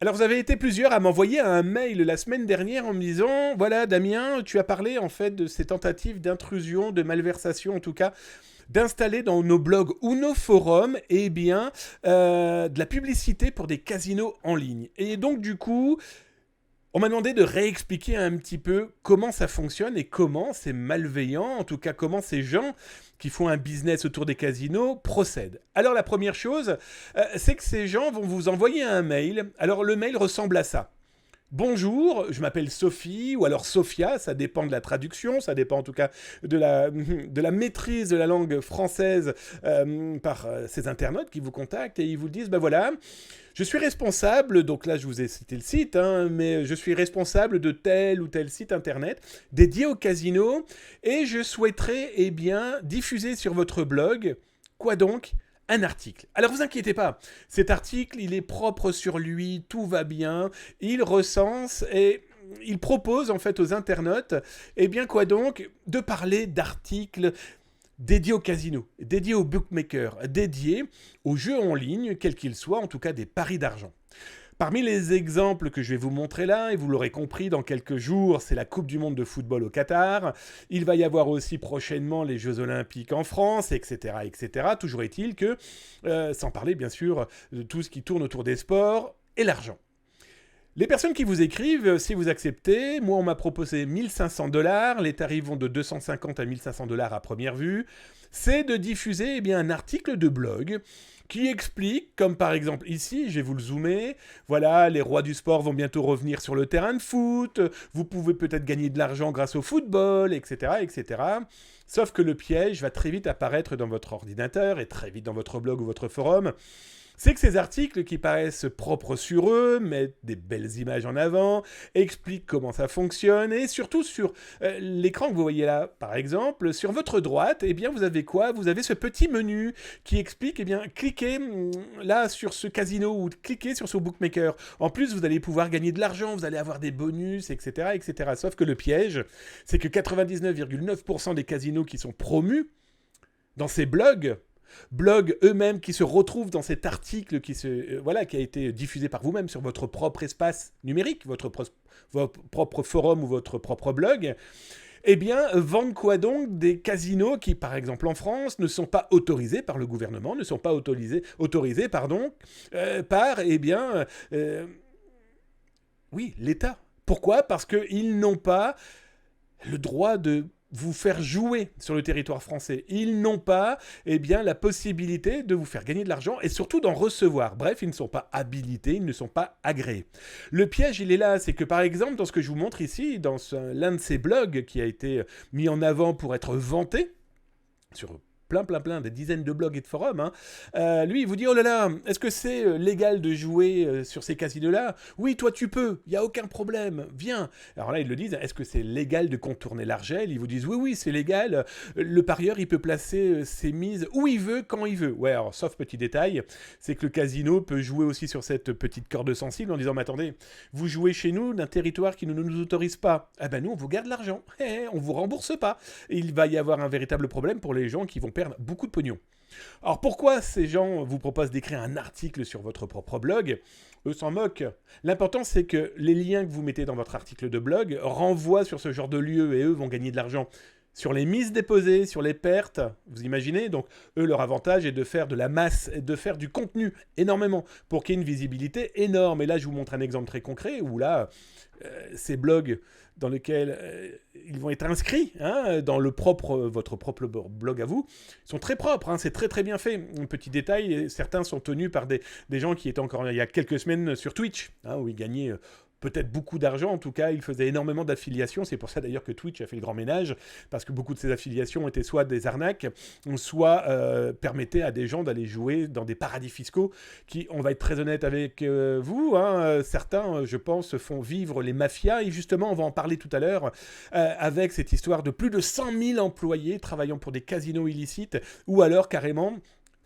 Alors vous avez été plusieurs à m'envoyer un mail la semaine dernière en me disant, voilà Damien, tu as parlé en fait de ces tentatives d'intrusion, de malversation en tout cas, d'installer dans nos blogs ou nos forums, eh bien, de la publicité pour des casinos en ligne. Et donc du coup, on m'a demandé de réexpliquer un petit peu comment ça fonctionne et comment ces malveillants, en tout cas comment ces gens qui font un business autour des casinos procèdent. Alors la première chose, c'est que ces gens vont vous envoyer un mail. Alors le mail ressemble à ça. Bonjour, je m'appelle Sophie, ou alors Sophia, ça dépend de la traduction, ça dépend en tout cas de la maîtrise de la langue française par ces internautes qui vous contactent et ils vous disent, ben voilà, je suis responsable, donc là je vous ai cité le site, hein, mais je suis responsable de tel ou tel site internet dédié au casino et je souhaiterais eh bien diffuser sur votre blog, quoi donc un article. Alors vous inquiétez pas, cet article il est propre sur lui, tout va bien, il recense et il propose en fait aux internautes, eh bien quoi donc, de parler d'articles dédié au casino, dédié aux bookmakers, dédié aux jeux en ligne, quels qu'ils soient, en tout cas des paris d'argent. Parmi les exemples que je vais vous montrer là, et vous l'aurez compris, dans quelques jours, c'est la Coupe du Monde de football au Qatar. Il va y avoir aussi prochainement les Jeux Olympiques en France, etc., etc. Toujours est-il que, sans parler bien sûr de tout ce qui tourne autour des sports et l'argent. Les personnes qui vous écrivent, si vous acceptez, moi on m'a proposé 1500 $, les tarifs vont de 250 à 1500 $ à première vue, c'est de diffuser eh bien, un article de blog qui explique, comme par exemple ici, je vais vous le zoomer, voilà, les rois du sport vont bientôt revenir sur le terrain de foot, vous pouvez peut-être gagner de l'argent grâce au football, etc., etc. Sauf que le piège va très vite apparaître dans votre ordinateur et très vite dans votre blog ou votre forum. C'est que ces articles qui paraissent propres sur eux, mettent des belles images en avant, expliquent comment ça fonctionne, et surtout sur l'écran que vous voyez là, par exemple, sur votre droite, eh bien vous avez quoi? Vous avez ce petit menu qui explique, eh bien cliquez là sur ce casino ou cliquez sur ce bookmaker. En plus, vous allez pouvoir gagner de l'argent, vous allez avoir des bonus, etc., etc. Sauf que le piège, c'est que 99,9% des casinos qui sont promus dans ces blogs eux-mêmes qui se retrouvent dans cet article voilà, qui a été diffusé par vous-même sur votre propre espace numérique, votre propre forum ou votre propre blog, eh bien, vendent quoi donc? Des casinos qui, par exemple en France, ne sont pas autorisés par le gouvernement, ne sont pas autorisés par, eh bien, oui, l'État. Pourquoi? Parce qu'ils n'ont pas le droit de vous faire jouer sur le territoire français. Ils n'ont pas eh bien, la possibilité de vous faire gagner de l'argent et surtout d'en recevoir. Bref, ils ne sont pas habilités, ils ne sont pas agréés. Le piège, il est là, c'est que par exemple, dans ce que je vous montre ici, dans l'un de ces blogs qui a été mis en avant pour être vanté, sur plein, des dizaines de blogs et de forums. Hein. Lui, il vous dit, oh là là, est-ce que c'est légal de jouer sur ces casinos-là? Oui, toi, tu peux, il n'y a aucun problème, viens. Alors là, ils le disent, est-ce que c'est légal de contourner l'argel? Ils vous disent, oui, c'est légal, le parieur, il peut placer ses mises où il veut, quand il veut. Ouais, alors, sauf petit détail, c'est que le casino peut jouer aussi sur cette petite corde sensible en disant, mais attendez, vous jouez chez nous d'un territoire qui ne nous autorise pas. Ah ben nous, on vous garde l'argent, on vous rembourse pas. Et il va y avoir un véritable problème pour les gens qui vont perdre beaucoup de pognon. Alors pourquoi ces gens vous proposent d'écrire un article sur votre propre blog? Eux s'en moquent. L'important c'est que les liens que vous mettez dans votre article de blog renvoient sur ce genre de lieu et eux vont gagner de l'argent sur les mises déposées, sur les pertes, vous imaginez? Donc eux, leur avantage est de faire de la masse, de faire du contenu énormément pour qu'il y ait une visibilité énorme. Et là, je vous montre un exemple très concret où là, ces blogs dans lesquels ils vont être inscrits hein, dans votre propre blog à vous, sont très propres, hein, c'est très très bien fait. Un petit détail, certains sont tenus par des gens qui étaient encore il y a quelques semaines sur Twitch, hein, où ils gagnaient peut-être beaucoup d'argent, en tout cas, ils faisaient énormément d'affiliations, c'est pour ça d'ailleurs que Twitch a fait le grand ménage, parce que beaucoup de ces affiliations étaient soit des arnaques, soit permettaient à des gens d'aller jouer dans des paradis fiscaux qui, on va être très honnête avec vous, hein, certains, je pense, font vivre les mafias, et justement, on va en parler tout à l'heure, avec cette histoire de plus de 100 000 employés travaillant pour des casinos illicites, ou alors carrément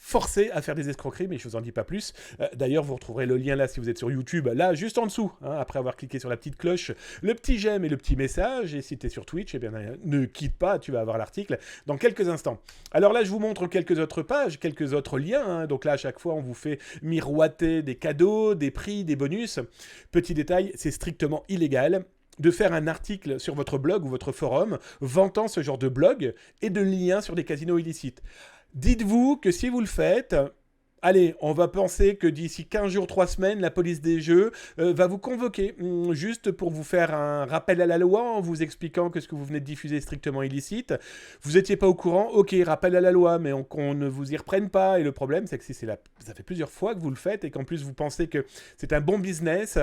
forcé à faire des escroqueries, mais je vous en dis pas plus. D'ailleurs, vous retrouverez le lien là si vous êtes sur YouTube, là juste en dessous, hein, après avoir cliqué sur la petite cloche, le petit j'aime et le petit message. Et si tu es sur Twitch, eh bien, ne quitte pas, tu vas avoir l'article dans quelques instants. Alors là, je vous montre quelques autres pages, quelques autres liens. Hein. Donc là, à chaque fois, on vous fait miroiter des cadeaux, des prix, des bonus. Petit détail, c'est strictement illégal de faire un article sur votre blog ou votre forum vantant ce genre de blog et de liens sur des casinos illicites. Dites-vous que si vous le faites, allez, on va penser que d'ici 15 jours, 3 semaines, la police des jeux va vous convoquer, juste pour vous faire un rappel à la loi en vous expliquant que ce que vous venez de diffuser est strictement illicite. Vous n'étiez pas au courant, ok, rappel à la loi, mais qu'on ne vous y reprenne pas. Et le problème, c'est que si ça fait plusieurs fois que vous le faites et qu'en plus vous pensez que c'est un bon business,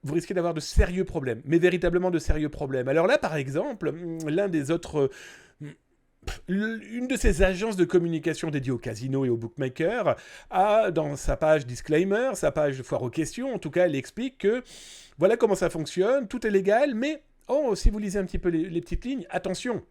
vous risquez d'avoir de sérieux problèmes, mais véritablement de sérieux problèmes. Alors là, par exemple, l'un des autres... Une de ces agences de communication dédiées aux casinos et aux bookmakers a, dans sa page disclaimer, sa page foire aux questions, en tout cas, elle explique que voilà comment ça fonctionne, tout est légal, mais si vous lisez un petit peu les petites lignes, attention,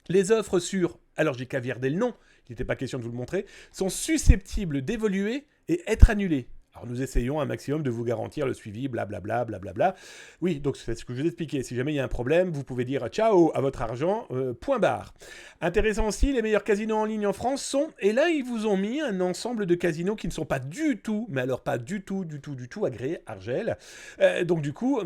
les offres sur, alors j'ai caviardé le nom, il n'était pas question de vous le montrer, sont susceptibles d'évoluer et être annulées. Alors nous essayons un maximum de vous garantir le suivi, blablabla, blablabla. Oui, donc c'est ce que je vous ai expliqué. Si jamais il y a un problème, vous pouvez dire ciao à votre argent, point barre. Intéressant aussi, les meilleurs casinos en ligne en France sont, et là ils vous ont mis un ensemble de casinos qui ne sont pas du tout, mais alors pas du tout agréés, Argel. Donc du coup...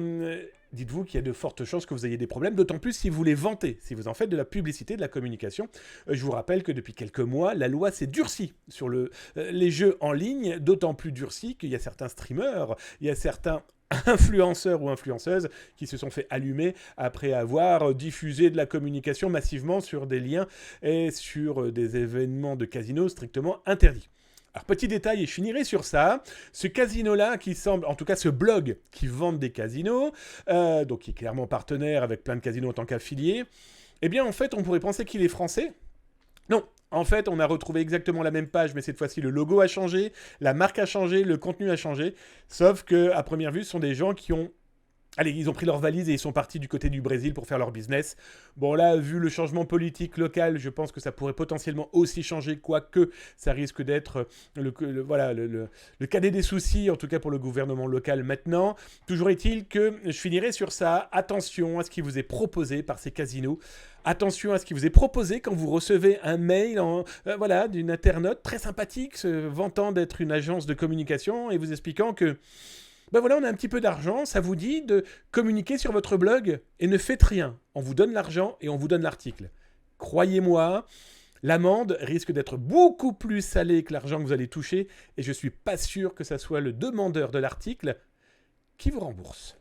dites-vous qu'il y a de fortes chances que vous ayez des problèmes, d'autant plus si vous les vantez, si vous en faites de la publicité, de la communication. Je vous rappelle que depuis quelques mois, la loi s'est durcie sur les jeux en ligne, d'autant plus durcie qu'il y a certains streamers, il y a certains influenceurs ou influenceuses qui se sont fait allumer après avoir diffusé de la communication massivement sur des liens et sur des événements de casino strictement interdits. Alors, petit détail, et je finirai sur ça, ce casino-là qui semble, en tout cas ce blog qui vend des casinos, donc qui est clairement partenaire avec plein de casinos en tant qu'affilié, eh bien en fait on pourrait penser qu'il est français. Non, en fait on a retrouvé exactement la même page, mais cette fois-ci le logo a changé, la marque a changé, le contenu a changé, sauf qu'à première vue ce sont des gens qui ont... Allez, ils ont pris leurs valises et ils sont partis du côté du Brésil pour faire leur business. Bon là, vu le changement politique local, je pense que ça pourrait potentiellement aussi changer, quoique ça risque d'être le cadet des soucis, en tout cas pour le gouvernement local maintenant. Toujours est-il que je finirai sur ça. Attention à ce qui vous est proposé par ces casinos. Attention à ce qui vous est proposé quand vous recevez un mail d'une internaute très sympathique, se vantant d'être une agence de communication et vous expliquant que on a un petit peu d'argent, ça vous dit de communiquer sur votre blog et ne faites rien. On vous donne l'argent et on vous donne l'article. Croyez-moi, l'amende risque d'être beaucoup plus salée que l'argent que vous allez toucher et je ne suis pas sûr que ça soit le demandeur de l'article qui vous rembourse.